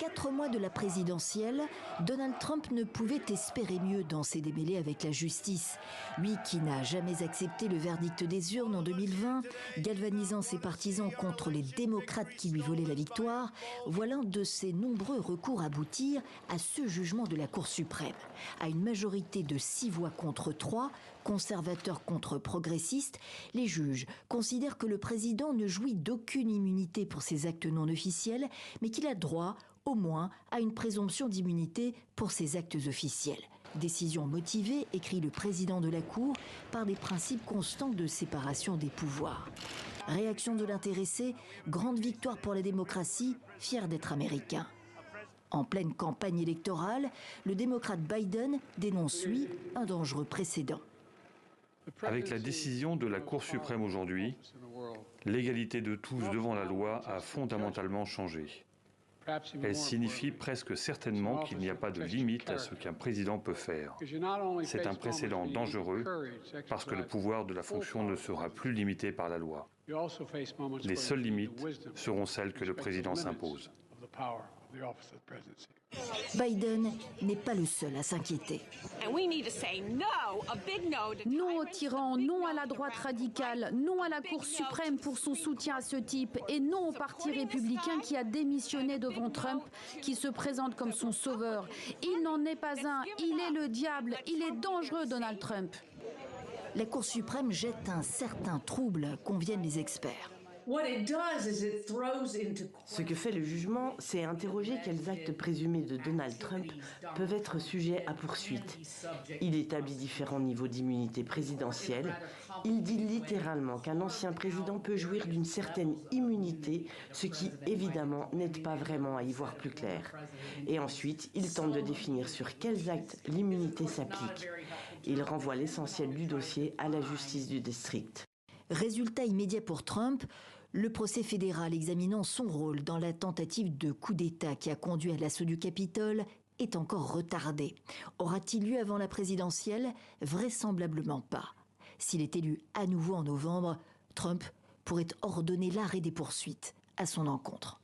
4 mois de la présidentielle, Donald Trump ne pouvait espérer mieux dans ses démêlés avec la justice. Lui qui n'a jamais accepté le verdict des urnes en 2020, galvanisant ses partisans contre les démocrates qui lui volaient la victoire, voilà un de ses nombreux recours aboutir à ce jugement de la Cour suprême. À une majorité de 6 voix contre 3, conservateurs contre progressistes, les juges considèrent que le président ne jouit d'aucune immunité pour ses actes non officiels, mais qu'il a droit, au moins, à une présomption d'immunité pour ses actes officiels. Décision motivée, écrit le président de la Cour, par des principes constants de séparation des pouvoirs. Réaction de l'intéressé, grande victoire pour la démocratie, fier d'être américain. En pleine campagne électorale, le démocrate Biden dénonce, lui, un dangereux précédent. Avec la décision de la Cour suprême aujourd'hui, l'égalité de tous devant la loi a fondamentalement changé. Elle signifie presque certainement qu'il n'y a pas de limite à ce qu'un président peut faire. C'est un précédent dangereux parce que le pouvoir de la fonction ne sera plus limité par la loi. Les seules limites seront celles que le président s'impose. Biden n'est pas le seul à s'inquiéter. Non au tyran, non à la droite radicale, non à la Cour suprême pour son soutien à ce type et non au parti républicain qui a démissionné devant Trump, qui se présente comme son sauveur. Il n'en est pas un, il est le diable, il est dangereux, Donald Trump. La Cour suprême jette un certain trouble, conviennent les experts. Ce que fait le jugement, c'est interroger quels actes présumés de Donald Trump peuvent être sujets à poursuite. Il établit différents niveaux d'immunité présidentielle. Il dit littéralement qu'un ancien président peut jouir d'une certaine immunité, ce qui, évidemment, n'aide pas vraiment à y voir plus clair. Et ensuite, il tente de définir sur quels actes l'immunité s'applique. Il renvoie l'essentiel du dossier à la justice du district. Résultat immédiat pour Trump, le procès fédéral examinant son rôle dans la tentative de coup d'État qui a conduit à l'assaut du Capitole est encore retardé. Aura-t-il lieu avant la présidentielle? Vraisemblablement pas. S'il est élu à nouveau en novembre, Trump pourrait ordonner l'arrêt des poursuites à son encontre.